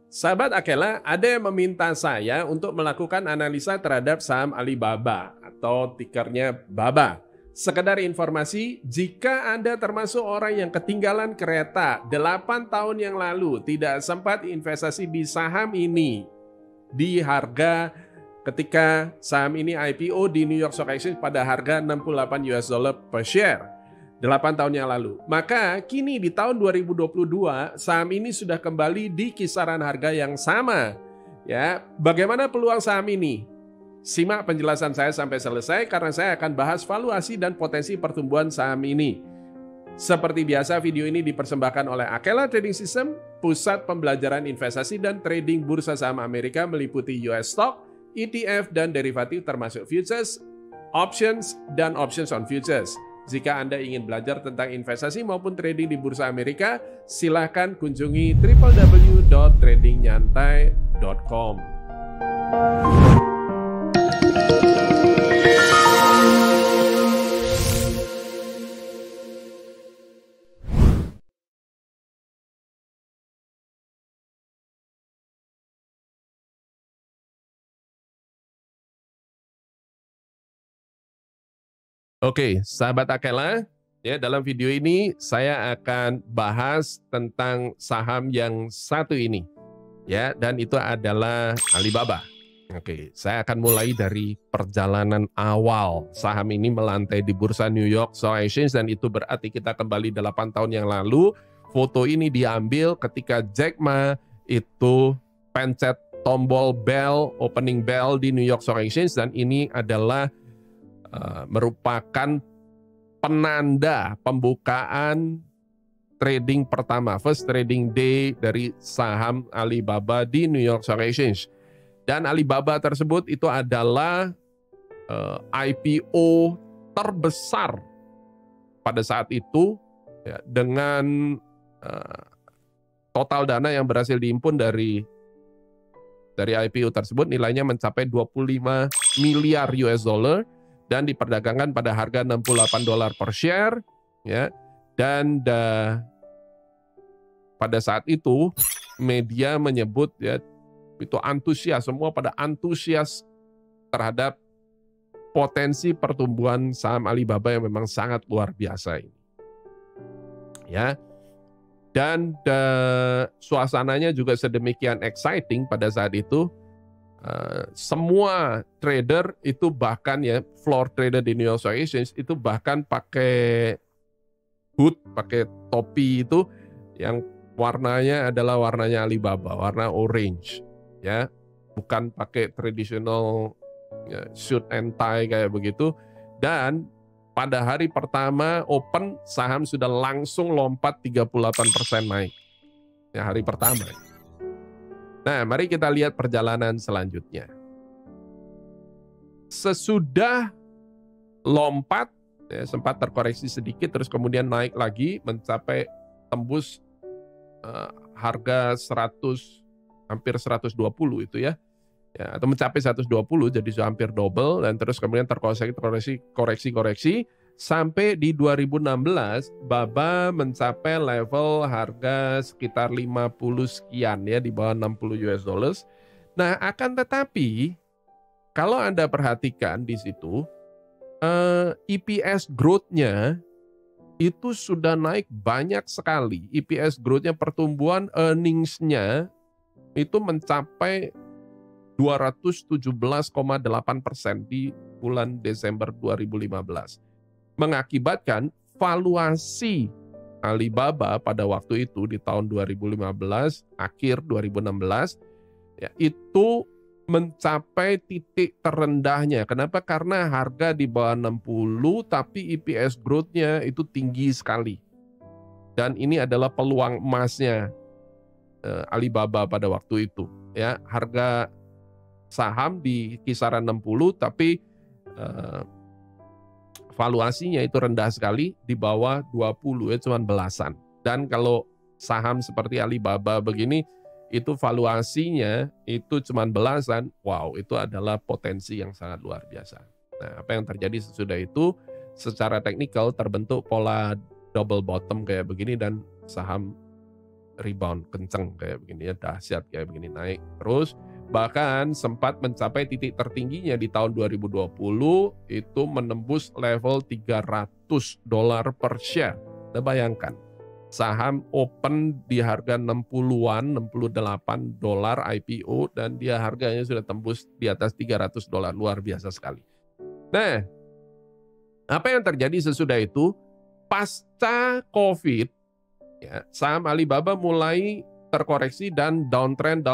Sahabat Akela, ada yang meminta saya untuk melakukan analisa terhadap saham Alibaba atau tikernya BABA. Sekedar informasi, jika Anda termasuk orang yang ketinggalan kereta 8 tahun yang lalu tidak sempat investasi di saham ini di harga ketika saham ini IPO di New York Stock Exchange pada harga 68 US dollar per share 8 tahun yang lalu. Maka kini di tahun 2022 saham ini sudah kembali di kisaran harga yang sama. Ya, bagaimana peluang saham ini? Simak penjelasan saya sampai selesai karena saya akan bahas valuasi dan potensi pertumbuhan saham ini. Seperti biasa, video ini dipersembahkan oleh Akela Trading System, pusat pembelajaran investasi dan trading bursa saham Amerika meliputi US Stock, ETF, dan derivatif termasuk futures, options, dan options on futures. Jika Anda ingin belajar tentang investasi maupun trading di bursa Amerika, silakan kunjungi www.tradingnyantai.com. Oke, sahabat Akela, ya dalam video ini saya akan bahas tentang saham yang satu ini, ya, dan itu adalah Alibaba. Oke, saya akan mulai dari perjalanan awal saham ini melantai di bursa New York Stock Exchange dan itu berarti kita kembali 8 tahun yang lalu. Foto ini diambil ketika Jack Ma itu pencet tombol bell, opening bell di New York Stock Exchange dan ini adalah merupakan penanda pembukaan trading pertama, first trading day dari saham Alibaba di New York Stock Exchange. Dan Alibaba tersebut itu adalah IPO terbesar pada saat itu ya, dengan total dana yang berhasil dihimpun dari IPO tersebut nilainya mencapai 25 miliar US dollar. Dan diperdagangkan pada harga 68 dolar per share, ya. Dan pada saat itu media menyebut ya itu antusias, semua pada antusias terhadap potensi pertumbuhan saham Alibaba yang memang sangat luar biasa ini, ya. Dan suasananya juga sedemikian exciting pada saat itu. Semua trader itu bahkan ya floor trader di New York Stock Exchange itu bahkan pakai hood, pakai topi itu yang warnanya adalah warnanya Alibaba, warna orange, ya, bukan pakai traditional ya, suit and tie kayak begitu. Dan pada hari pertama open saham sudah langsung lompat 38% naik, ya hari pertama. Nah, mari kita lihat perjalanan selanjutnya. Sesudah lompat, ya, sempat terkoreksi sedikit, terus kemudian naik lagi, mencapai tembus harga 100, hampir 120 itu ya, atau mencapai 120, jadi sudah hampir double, dan terus kemudian terkoreksi, sampai di 2016 BABA mencapai level harga sekitar 50 sekian ya, di bawah 60 US dollars. Nah, akan tetapi kalau Anda perhatikan di situ EPS growth-nya itu sudah naik banyak sekali. EPS growth-nya, pertumbuhan earnings-nya itu mencapai 217,8% di bulan Desember 2015. Mengakibatkan valuasi Alibaba pada waktu itu di tahun 2015, akhir 2016, ya, itu mencapai titik terendahnya. Kenapa? Karena harga di bawah 60, tapi EPS growth-nya itu tinggi sekali. Dan ini adalah peluang emasnya Alibaba pada waktu itu. Ya, harga saham di kisaran 60, tapi valuasinya itu rendah sekali, di bawah 20 ya, cuma belasan. Dan kalau saham seperti Alibaba begini, itu valuasinya itu cuma belasan, wow, itu adalah potensi yang sangat luar biasa. Nah, apa yang terjadi sesudah itu, secara teknikal terbentuk pola double bottom kayak begini dan saham rebound kenceng kayak begini ya, dahsyat kayak begini, naik terus. Bahkan sempat mencapai titik tertingginya di tahun 2020 itu menembus level $300 per share. Kita bayangkan, saham open di harga 60-an, $68 IPO dan dia harganya sudah tembus di atas $300, luar biasa sekali. Nah, apa yang terjadi sesudah itu? Pasca COVID, ya, saham Alibaba mulai terkoreksi dan downtrend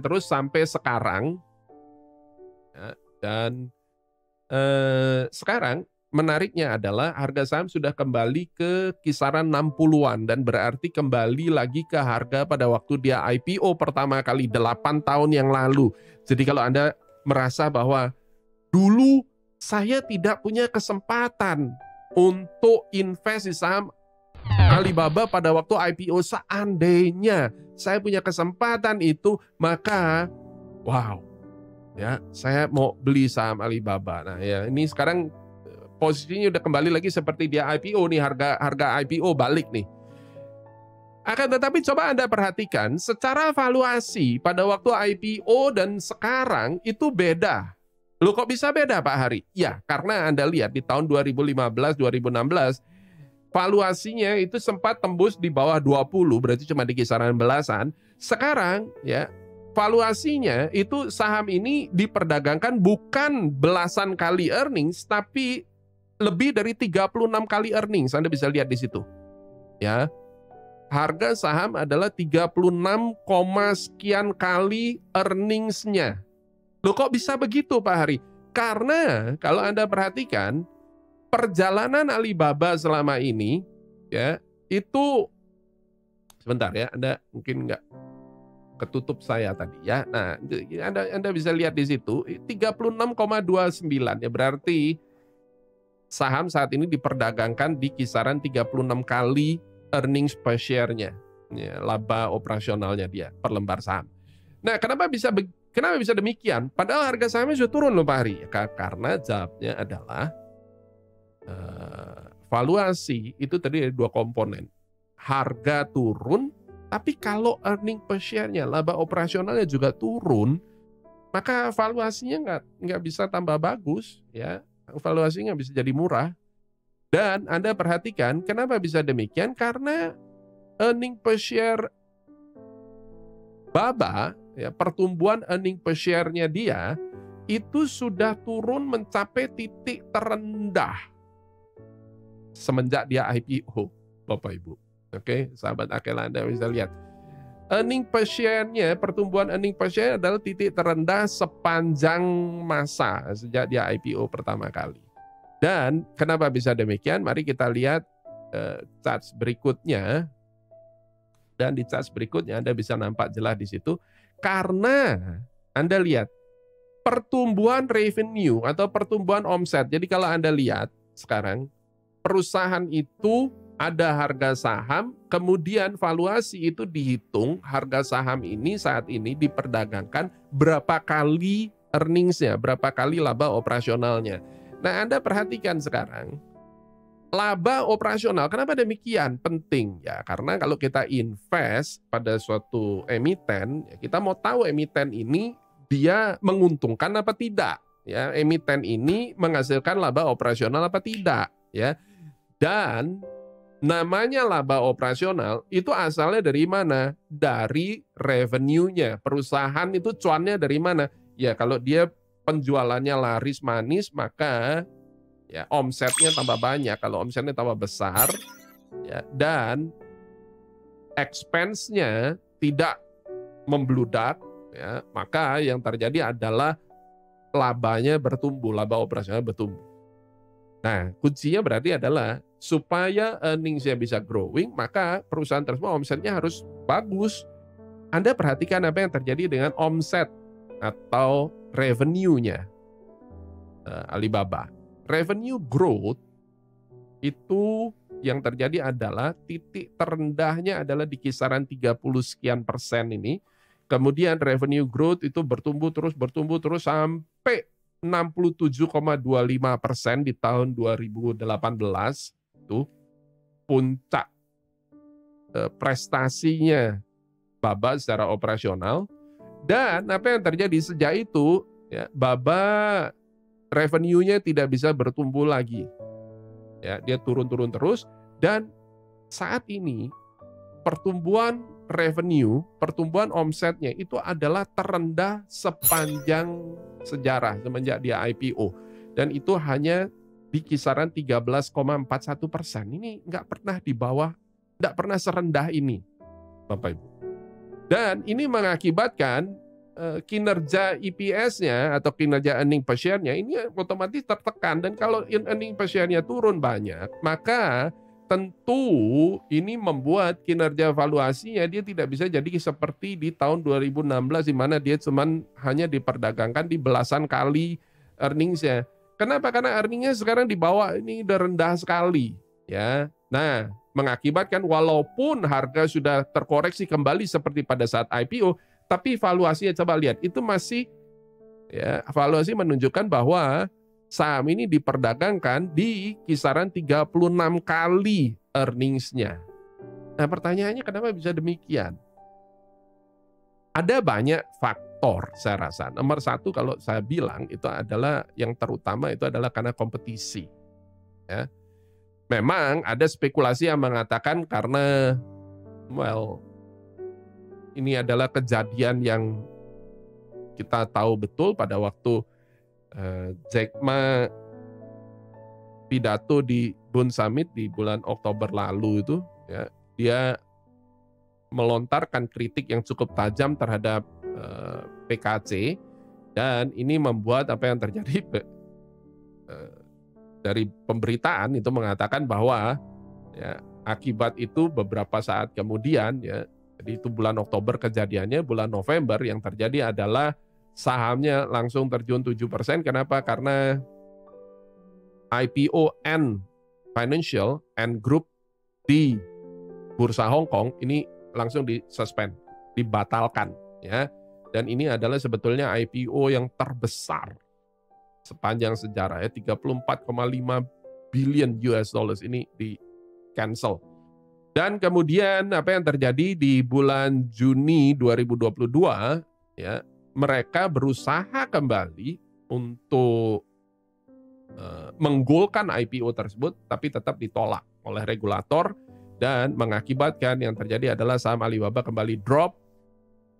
terus sampai sekarang. Ya, dan sekarang menariknya adalah harga saham sudah kembali ke kisaran 60-an dan berarti kembali lagi ke harga pada waktu dia IPO pertama kali 8 tahun yang lalu. Jadi kalau Anda merasa bahwa dulu saya tidak punya kesempatan untuk invest di saham Alibaba pada waktu IPO, seandainya saya punya kesempatan itu, maka wow, ya saya mau beli saham Alibaba. Nah ya, ini sekarang posisinya udah kembali lagi seperti dia IPO nih, harga IPO balik nih. Akan tetapi coba Anda perhatikan secara valuasi pada waktu IPO dan sekarang itu beda. Loh kok bisa beda Pak Hari? Ya karena Anda lihat di tahun 2015-2016 valuasinya itu sempat tembus di bawah 20, berarti cuma di kisaran belasan. Sekarang ya valuasinya itu saham ini diperdagangkan bukan belasan kali earnings tapi lebih dari 36 kali earnings. Anda bisa lihat di situ. Ya. Harga saham adalah 36, sekian kali earnings-nya. Loh kok bisa begitu Pak Hari? Karena kalau Anda perhatikan perjalanan Alibaba selama ini, ya itu sebentar ya, Anda mungkin nggak ketutup saya tadi ya. Nah, Anda bisa lihat di situ 36,29 ya, berarti saham saat ini diperdagangkan di kisaran 36 kali earnings per share-nya, ya, laba operasionalnya dia per lembar saham. Nah, kenapa bisa demikian? Padahal harga sahamnya sudah turun loh Pak Hari. Karena jawabnya adalah valuasi itu terdiri dari dua komponen. Harga turun, tapi kalau earning per share-nya, laba operasionalnya juga turun, maka valuasinya nggak bisa tambah bagus, ya. Valuasinya nggak bisa jadi murah. Dan Anda perhatikan, kenapa bisa demikian? Karena earning per share Baba, ya, pertumbuhan earning per share-nya dia itu sudah turun mencapai titik terendah semenjak dia IPO, Bapak Ibu. Oke, sahabat Akela, Anda bisa lihat. Earning per share-nya, pertumbuhan earning per share adalah titik terendah sepanjang masa sejak dia IPO pertama kali. Dan kenapa bisa demikian? Mari kita lihat chart berikutnya. Dan di chart berikutnya Anda bisa nampak jelas di situ. Karena Anda lihat pertumbuhan revenue atau pertumbuhan omset. Jadi kalau Anda lihat sekarang, perusahaan itu ada harga saham, kemudian valuasi itu dihitung, harga saham ini saat ini diperdagangkan berapa kali earnings-nya, berapa kali laba operasionalnya. Nah, Anda perhatikan sekarang, laba operasional, kenapa demikian penting? Ya, karena kalau kita invest pada suatu emiten, ya kita mau tahu emiten ini dia menguntungkan apa tidak. Ya, emiten ini menghasilkan laba operasional apa tidak. Ya. Dan namanya laba operasional itu asalnya dari mana? Dari revenue-nya. Perusahaan itu cuannya dari mana? Ya kalau dia penjualannya laris manis, maka ya omsetnya tambah banyak. Kalau omsetnya tambah besar, ya, dan expense-nya tidak membludak, ya, maka yang terjadi adalah labanya bertumbuh, laba operasional bertumbuh. Nah, kuncinya berarti adalah supaya earnings-nya bisa growing, maka perusahaan tersebut omsetnya harus bagus. Anda perhatikan apa yang terjadi dengan omset atau revenue-nya Alibaba. Revenue growth itu yang terjadi adalah titik terendahnya adalah di kisaran 30 sekian persen ini. Kemudian revenue growth itu bertumbuh terus sampai 67,25% di tahun 2018 itu puncak prestasinya Baba secara operasional. Dan apa yang terjadi sejak itu, ya, Baba revenue-nya tidak bisa bertumbuh lagi. Ya, dia turun-turun terus, dan saat ini pertumbuhan revenue, pertumbuhan omsetnya itu adalah terendah sepanjang sejarah semenjak dia IPO. Dan itu hanya di kisaran 13,41%. Ini nggak pernah di bawah, nggak pernah serendah ini, Bapak Ibu. Dan ini mengakibatkan kinerja EPS-nya atau kinerja earning per share-nya ini otomatis tertekan. Dan kalau earning per share-nya turun banyak, maka tentu ini membuat kinerja valuasinya dia tidak bisa jadi seperti di tahun 2016 di mana dia hanya diperdagangkan di belasan kali earnings-nya. Kenapa? Karena earning-nya sekarang di bawah ini udah rendah sekali, ya. Nah, mengakibatkan walaupun harga sudah terkoreksi kembali seperti pada saat IPO, tapi valuasinya coba lihat, itu masih, ya, valuasi menunjukkan bahwa saham ini diperdagangkan di kisaran 36 kali earnings-nya. Nah, pertanyaannya kenapa bisa demikian? Ada banyak faktor saya rasa. Nomor satu kalau saya bilang itu adalah yang terutama itu adalah karena kompetisi. Ya. Memang ada spekulasi yang mengatakan karena, ini adalah kejadian yang kita tahu betul pada waktu Jack Ma pidato di Bund Summit di bulan Oktober lalu itu, ya, dia melontarkan kritik yang cukup tajam terhadap PKC, dan ini membuat apa yang terjadi dari pemberitaan itu mengatakan bahwa, ya, akibat itu beberapa saat kemudian, ya, jadi itu bulan Oktober kejadiannya, bulan November yang terjadi adalah sahamnya langsung terjun 7%. Kenapa? Karena IPO Ant Financial, Ant Group di Bursa Hong Kong ini langsung disuspend, dibatalkan, ya. Dan ini adalah sebetulnya IPO yang terbesar sepanjang sejarah, ya, 34,5 billion US dollars ini di cancel. Dan kemudian apa yang terjadi di bulan Juni 2022, ya, mereka berusaha kembali untuk menggolkan IPO tersebut, tapi tetap ditolak oleh regulator, dan mengakibatkan yang terjadi adalah saham Alibaba kembali drop,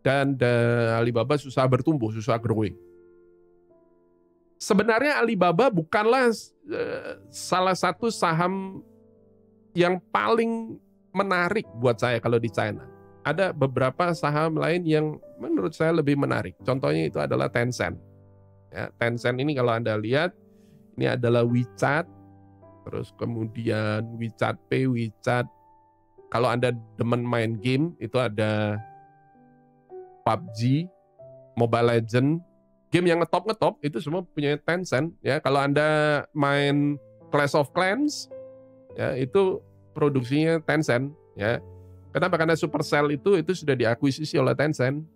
dan Alibaba susah bertumbuh, susah growing. Sebenarnya Alibaba bukanlah salah satu saham yang paling menarik buat saya kalau di China. Ada beberapa saham lain yang menurut saya lebih menarik. Contohnya itu adalah Tencent. Ya, Tencent ini kalau Anda lihat, ini adalah WeChat, terus kemudian WeChat Pay, WeChat. Kalau Anda demen main game, itu ada PUBG, Mobile Legends, game yang ngetop itu semua punya Tencent, ya. Kalau Anda main Clash of Clans, ya, itu produksinya Tencent, ya. Kenapa? Karena Supercell itu sudah diakuisisi oleh Tencent.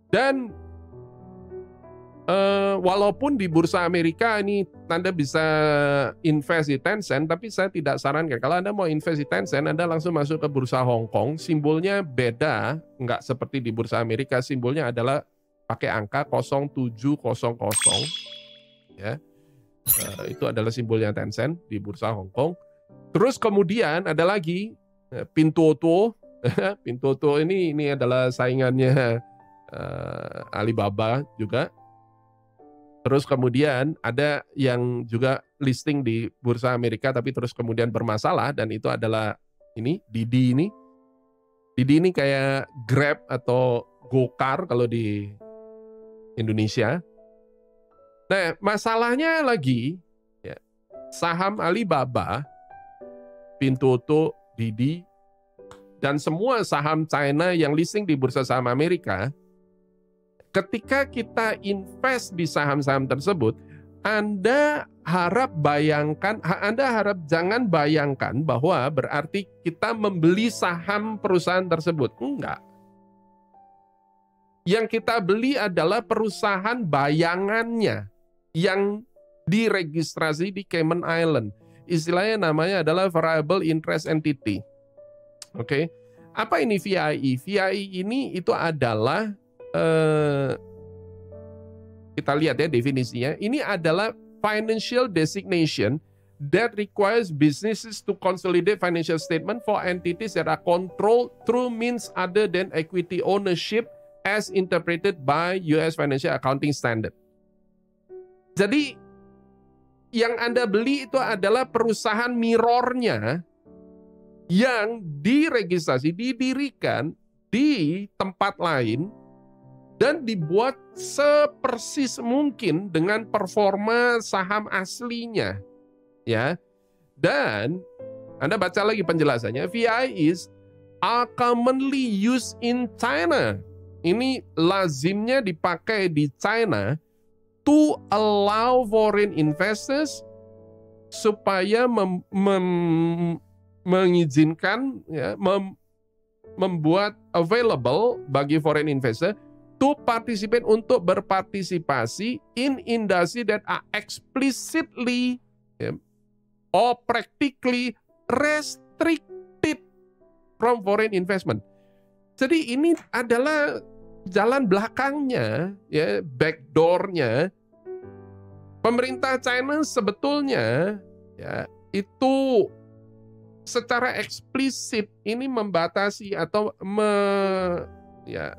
Dan walaupun di bursa Amerika ini Anda bisa invest di Tencent, tapi saya tidak sarankan. Kalau Anda mau invest di Tencent, Anda langsung masuk ke bursa Hong Kong. Simbolnya beda, nggak seperti di bursa Amerika. Simbolnya adalah pakai angka 0700, ya. Itu adalah simbolnya Tencent di bursa Hong Kong. Terus kemudian ada lagi Pinduoduo. Pinduoduo ini adalah saingannya Alibaba juga. Terus kemudian ada yang juga listing di bursa Amerika tapi terus kemudian bermasalah, dan itu adalah ini Didi ini. Didi ini kayak Grab atau Gokar kalau di Indonesia. Nah, masalahnya lagi, ya, saham Alibaba, Pinduoduo, Didi, dan semua saham China yang listing di bursa saham Amerika, ketika kita invest di saham-saham tersebut, Anda harap jangan bayangkan bahwa berarti kita membeli saham perusahaan tersebut. Enggak. Yang kita beli adalah perusahaan bayangannya yang diregistrasi di Cayman Island. Istilahnya namanya adalah variable interest entity. Oke. Apa ini VIE? VIE ini itu adalah kita lihat ya definisinya. Ini adalah financial designation that requires businesses to consolidate financial statement for entities that are controlled through means other than equity ownership as interpreted by US Financial Accounting Standard. Jadi yang Anda beli itu adalah perusahaan mirrornya yang diregistrasi, didirikan di tempat lain dan dibuat sepersis mungkin dengan performa saham aslinya. Ya. Dan Anda baca lagi penjelasannya, VIEs are commonly used in China. Ini lazimnya dipakai di China to allow foreign investors supaya mengizinkan ya, membuat available bagi foreign investor to participate untuk berpartisipasi in industry that are explicitly ya, or practically restricted from foreign investment. Jadi ini adalah jalan belakangnya, ya, backdoornya. Pemerintah China sebetulnya ya itu secara eksplisit ini membatasi atau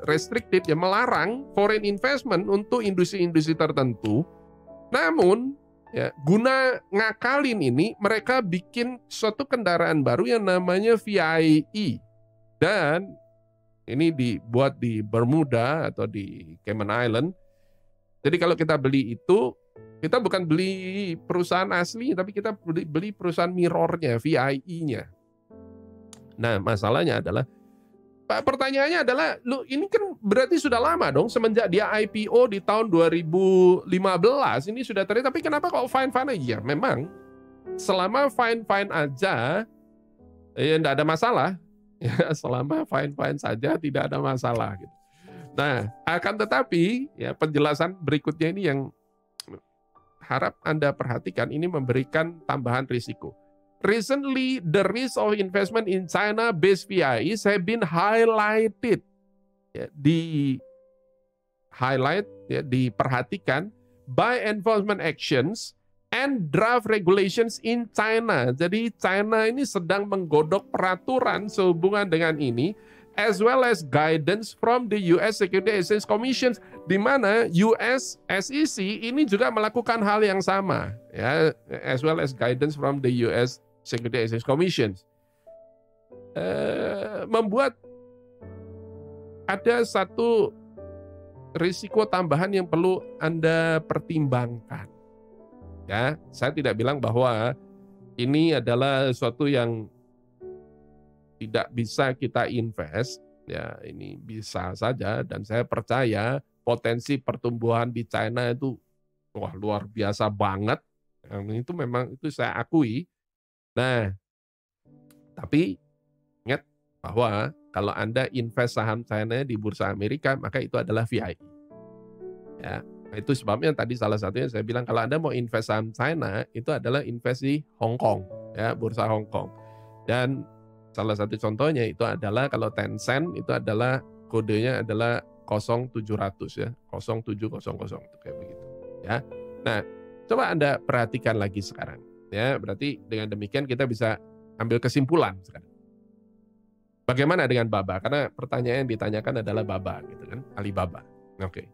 restricted ya, melarang foreign investment untuk industri-industri tertentu. Namun ya, guna ngakalin ini mereka bikin suatu kendaraan baru yang namanya VIE. Dan ini dibuat di Bermuda atau di Cayman Island. Jadi kalau kita beli itu, kita bukan beli perusahaan asli, tapi kita beli perusahaan mirrornya, VIE-nya. Nah, masalahnya adalah, pertanyaannya adalah, lu ini kan berarti sudah lama dong, semenjak dia IPO di tahun 2015, ini sudah terjadi, tapi kenapa kok fine-fine aja? Ya, memang, selama fine-fine aja, ya enggak ada masalah. Ya, selama fine-fine saja tidak ada masalah gitu. Nah, akan tetapi ya penjelasan berikutnya ini yang harap Anda perhatikan, ini memberikan tambahan risiko. Recently, the risk of investment in China-based VIEs have been highlighted. Ya, diperhatikan by enforcement actions and draft regulations in China. Jadi China ini sedang menggodok peraturan sehubungan dengan ini, as well as guidance from the US Securities Exchange Commission, di mana US SEC ini juga melakukan hal yang sama, ya, as well as guidance from the US Securities Exchange Commission. Membuat ada satu risiko tambahan yang perlu Anda pertimbangkan. Ya, saya tidak bilang bahwa ini adalah sesuatu yang tidak bisa kita invest. Ya, ini bisa saja, dan saya percaya potensi pertumbuhan di China itu luar biasa banget. Itu memang itu saya akui. Nah, tapi ingat bahwa kalau Anda invest saham China di Bursa Amerika, maka itu adalah VIE. Ya. Itu sebabnya tadi salah satunya saya bilang kalau Anda mau invest saham China, itu adalah invest di Hong Kong, ya, bursa Hong Kong. Dan salah satu contohnya itu adalah kalau Tencent itu adalah kodenya adalah 0700 ya, 0700 itu kayak begitu, ya. Nah, coba Anda perhatikan lagi sekarang, ya. Berarti dengan demikian kita bisa ambil kesimpulan sekarang. Bagaimana dengan Baba? Karena pertanyaan yang ditanyakan adalah Baba gitu kan, Alibaba. Oke.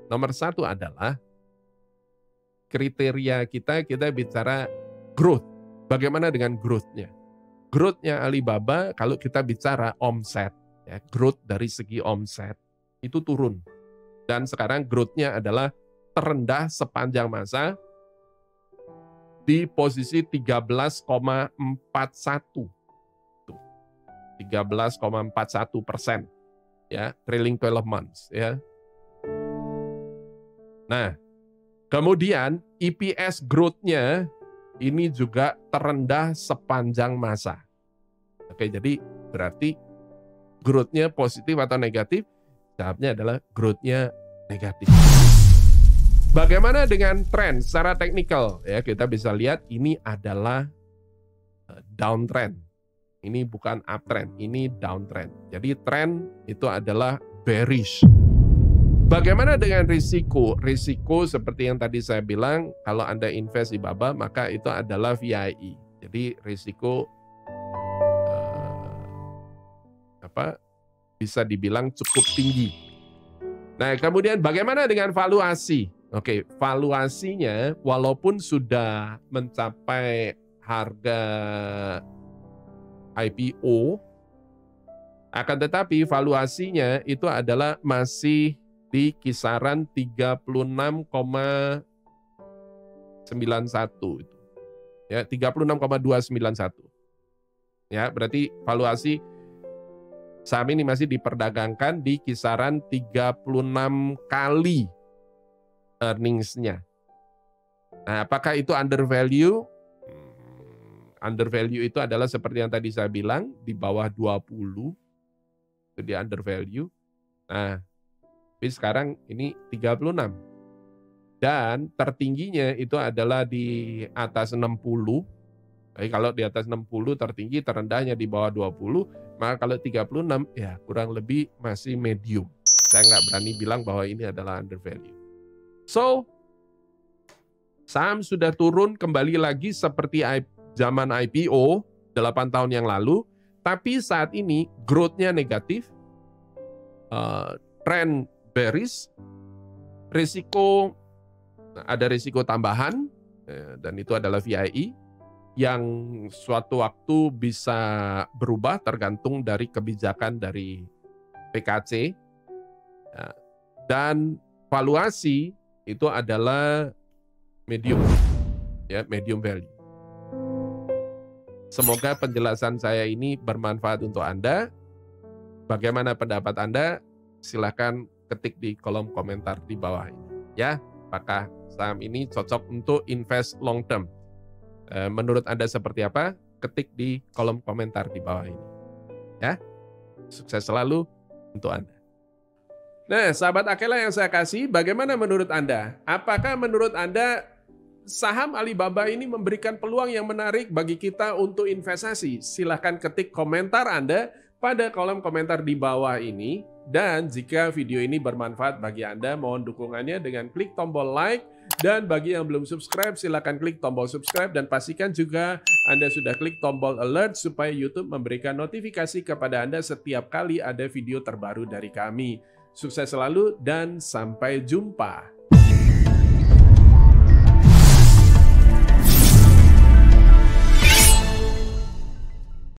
Nomor satu adalah kriteria kita bicara growth. Bagaimana dengan growth-nya? Growth-nya Alibaba kalau kita bicara omset, ya, growth dari segi omset itu turun. Dan sekarang growth-nya adalah terendah sepanjang masa di posisi 13,41. 13,41%, ya, trailing 12 months, ya. Nah, kemudian EPS growth-nya ini juga terendah sepanjang masa. Oke, jadi berarti growth-nya positif atau negatif? Jawabnya adalah growth-nya negatif. Bagaimana dengan tren secara teknikal? Ya, kita bisa lihat ini adalah downtrend. Ini bukan uptrend, ini downtrend. Jadi tren itu adalah bearish. Bagaimana dengan risiko? Risiko seperti yang tadi saya bilang, kalau Anda invest di BABA maka itu adalah VIE. Jadi risiko bisa dibilang cukup tinggi. Nah, kemudian bagaimana dengan valuasi? Oke, valuasinya walaupun sudah mencapai harga IPO, akan tetapi valuasinya itu adalah masih di kisaran 36,91 itu. Ya, 36,291. Ya, berarti valuasi saham ini masih diperdagangkan di kisaran 36 kali earnings-nya. Nah, apakah itu undervalue? Undervalue itu adalah seperti yang tadi saya bilang, di bawah 20, itu di undervalue. Nah, tapi sekarang ini 36. Dan tertingginya itu adalah di atas 60. Jadi kalau di atas 60 tertinggi, terendahnya di bawah 20, maka kalau 36 ya kurang lebih masih medium. Saya nggak berani bilang bahwa ini adalah undervalue. So, saham sudah turun kembali lagi seperti zaman IPO 8 tahun yang lalu, tapi saat ini growth-nya negatif, trend bearish, ada risiko tambahan, dan itu adalah VIE, yang suatu waktu bisa berubah tergantung dari kebijakan dari PKC, dan valuasi itu adalah medium, ya, medium value. Semoga penjelasan saya ini bermanfaat untuk Anda. Bagaimana pendapat Anda? Silahkan ketik di kolom komentar di bawah ini. Ya, apakah saham ini cocok untuk invest long term? Menurut Anda seperti apa? Ketik di kolom komentar di bawah ini. Ya, sukses selalu untuk Anda. Nah, sahabat Akela yang saya kasih, bagaimana menurut Anda? Apakah menurut Anda saham Alibaba ini memberikan peluang yang menarik bagi kita untuk investasi? Silahkan ketik komentar Anda pada kolom komentar di bawah ini. Dan jika video ini bermanfaat bagi Anda, mohon dukungannya dengan klik tombol like. Dan bagi yang belum subscribe, silahkan klik tombol subscribe dan pastikan juga Anda sudah klik tombol alert supaya YouTube memberikan notifikasi kepada Anda setiap kali ada video terbaru dari kami. Sukses selalu dan sampai jumpa.